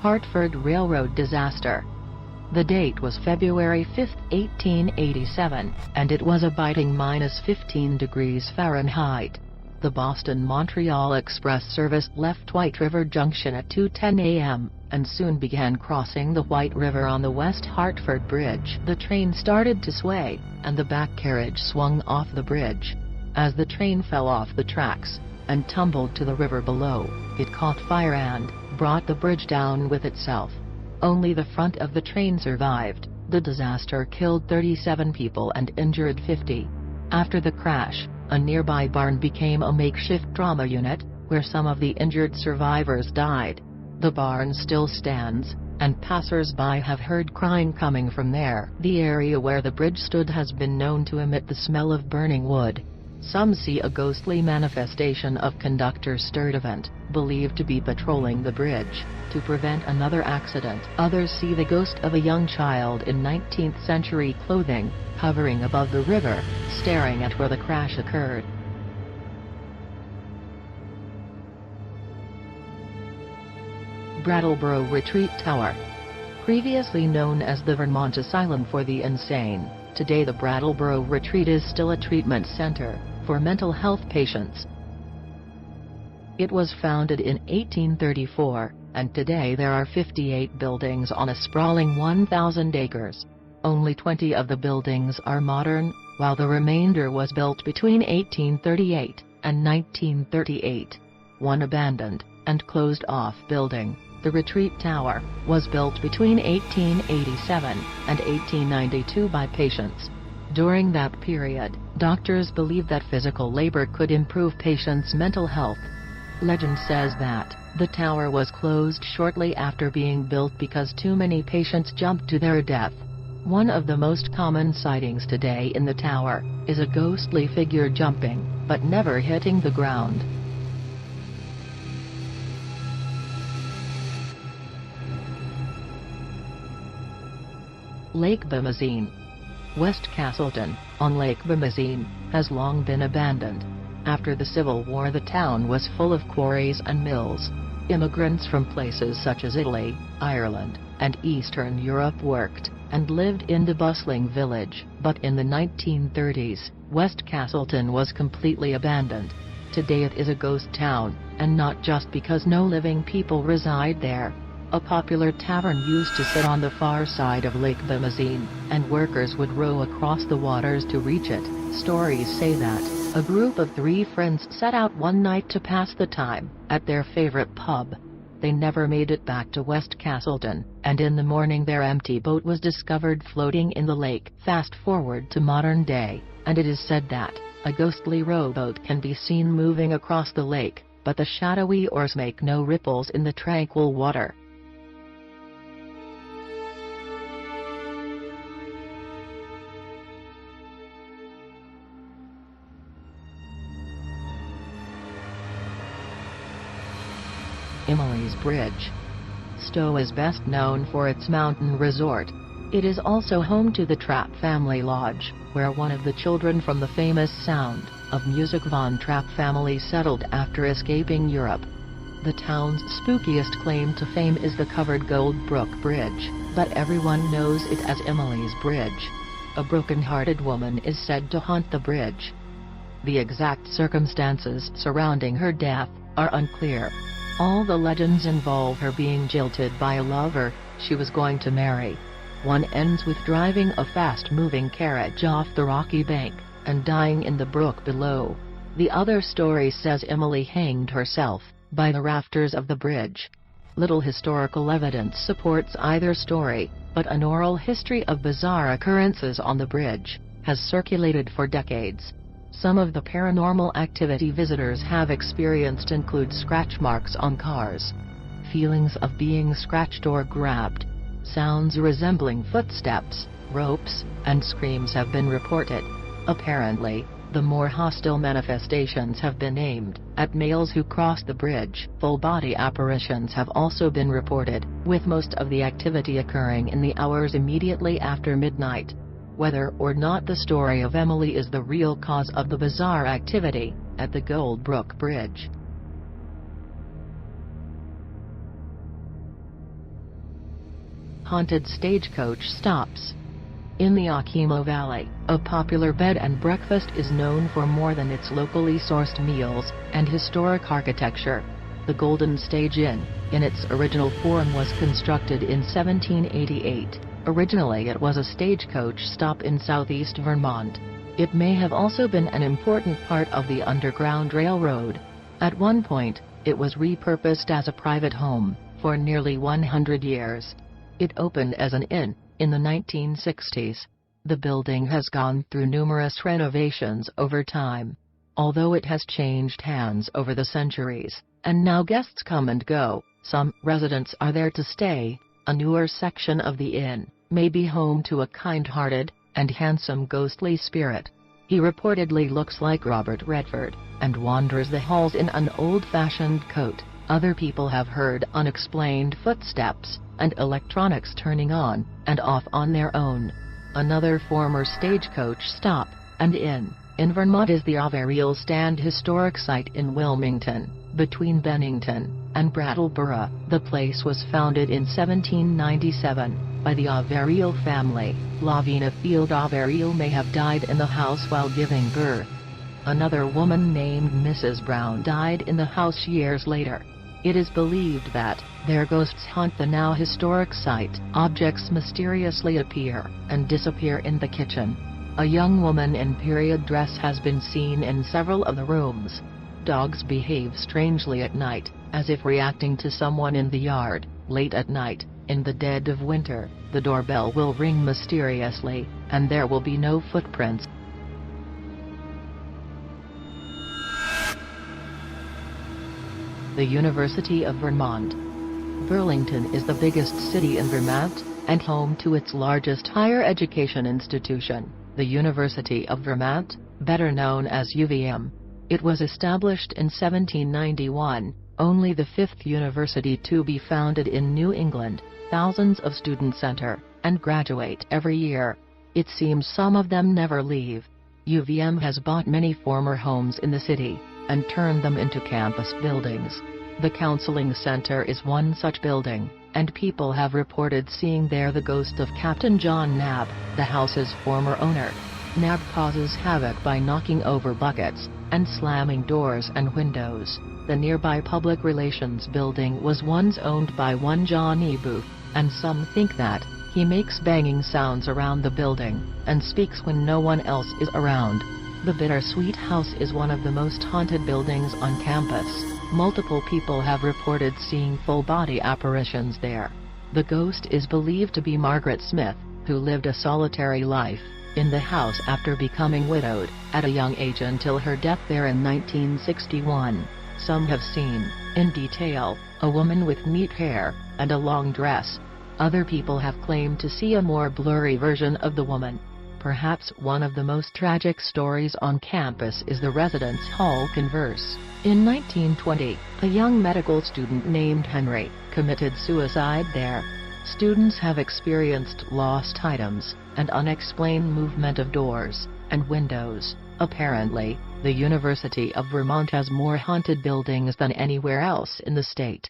Hartford Railroad disaster. The date was February 5, 1887, and it was a biting -15 degrees Fahrenheit. The Boston-Montreal Express service left White River Junction at 2:10 a.m., and soon began crossing the White River on the West Hartford Bridge. The train started to sway, and the back carriage swung off the bridge. As the train fell off the tracks and tumbled to the river below, it caught fire and brought the bridge down with itself. Only the front of the train survived. The disaster killed 37 people and injured 50. After the crash, a nearby barn became a makeshift trauma unit, where some of the injured survivors died. The barn still stands, and passers-by have heard crying coming from there. The area where the bridge stood has been known to emit the smell of burning wood. Some see a ghostly manifestation of Conductor Sturdivant, believed to be patrolling the bridge to prevent another accident. Others see the ghost of a young child in 19th-century clothing, hovering above the river, staring at where the crash occurred. Brattleboro Retreat Tower. Previously known as the Vermont Asylum for the Insane, today the Brattleboro Retreat is still a treatment center for mental health patients. It was founded in 1834, and today there are 58 buildings on a sprawling 1,000 acres. Only 20 of the buildings are modern, while the remainder was built between 1838 and 1938. One abandoned and closed-off building, the Retreat Tower, was built between 1887 and 1892 by patients. During that period, doctors believed that physical labor could improve patients' mental health. Legend says that the tower was closed shortly after being built because too many patients jumped to their death. One of the most common sightings today in the tower is a ghostly figure jumping, but never hitting the ground. Lake Bimousin. West Castleton, on Lake Bimousin, has long been abandoned. After the Civil War, the town was full of quarries and mills. Immigrants from places such as Italy, Ireland, and Eastern Europe worked and lived in the bustling village. But in the 1930s, West Castleton was completely abandoned. Today it is a ghost town, and not just because no living people reside there. A popular tavern used to sit on the far side of Lake Bimousin, and workers would row across the waters to reach it. Stories say that a group of 3 friends set out one night to pass the time at their favorite pub. They never made it back to West Castleton, and in the morning their empty boat was discovered floating in the lake. Fast forward to modern day, and it is said that a ghostly rowboat can be seen moving across the lake, but the shadowy oars make no ripples in the tranquil water. Emily's Bridge. Stowe is best known for its mountain resort. It is also home to the Trapp family lodge, where one of the children from the famous Sound of Music Von Trapp family settled after escaping Europe. The town's spookiest claim to fame is the covered Gold Brook Bridge, but everyone knows it as Emily's Bridge. A broken-hearted woman is said to haunt the bridge. The exact circumstances surrounding her death are unclear. All the legends involve her being jilted by a lover she was going to marry. One ends with driving a fast-moving carriage off the rocky bank and dying in the brook below. The other story says Emily hanged herself by the rafters of the bridge. Little historical evidence supports either story, but an oral history of bizarre occurrences on the bridge has circulated for decades. Some of the paranormal activity visitors have experienced include scratch marks on cars, feelings of being scratched or grabbed, sounds resembling footsteps, ropes, and screams have been reported. Apparently, the more hostile manifestations have been aimed at males who cross the bridge. Full-body apparitions have also been reported, with most of the activity occurring in the hours immediately after midnight. Whether or not the story of Emily is the real cause of the bizarre activity at the Gold Brook Bridge Haunted stagecoach stops. In the Okemo Valley, a popular bed and breakfast is known for more than its locally sourced meals and historic architecture. The Golden Stage Inn, in its original form, was constructed in 1788. Originally it was a stagecoach stop in southeast Vermont. It may have also been an important part of the Underground Railroad. At one point, it was repurposed as a private home for nearly 100 years. It opened as an inn in the 1960s. The building has gone through numerous renovations over time. Although it has changed hands over the centuries, and now guests come and go, some residents are there to stay. A newer section of the inn may be home to a kind-hearted and handsome ghostly spirit. He reportedly looks like Robert Redford and wanders the halls in an old-fashioned coat. Other people have heard unexplained footsteps and electronics turning on and off on their own. Another former stagecoach stop and inn in Vermont is the Averill Stand Historic Site in Wilmington, between Bennington and Brattleboro. The place was founded in 1797 by the Averill family. Lavina Field Averill may have died in the house while giving birth. Another woman named Mrs. Brown died in the house years later. It is believed that their ghosts haunt the now historic site. Objects mysteriously appear and disappear in the kitchen. A young woman in period dress has been seen in several of the rooms. Dogs behave strangely at night, as if reacting to someone in the yard. Late at night, in the dead of winter, the doorbell will ring mysteriously, and there will be no footprints. The University of Vermont. Burlington is the biggest city in Vermont, and home to its largest higher education institution, the University of Vermont, better known as UVM. It was established in 1791, only the fifth university to be founded in New England. Thousands of students enter and graduate every year. It seems some of them never leave. UVM has bought many former homes in the city and turned them into campus buildings. The Counseling Center is one such building, and people have reported seeing there the ghost of Captain John Knapp, the house's former owner. Knapp causes havoc by knocking over buckets and slamming doors and windows. The nearby Public Relations building was once owned by one John E. Booth, and some think that he makes banging sounds around the building and speaks when no one else is around. The Bittersweet House is one of the most haunted buildings on campus. Multiple people have reported seeing full-body apparitions there. The ghost is believed to be Margaret Smith, who lived a solitary life in the house after becoming widowed at a young age until her death there in 1961. Some have seen, in detail, a woman with neat hair and a long dress. Other people have claimed to see a more blurry version of the woman. Perhaps one of the most tragic stories on campus is the residence hall converse. In 1920, a young medical student named Henry committed suicide there. Students have experienced lost items and unexplained movement of doors and windows. Apparently, the University of Vermont has more haunted buildings than anywhere else in the state.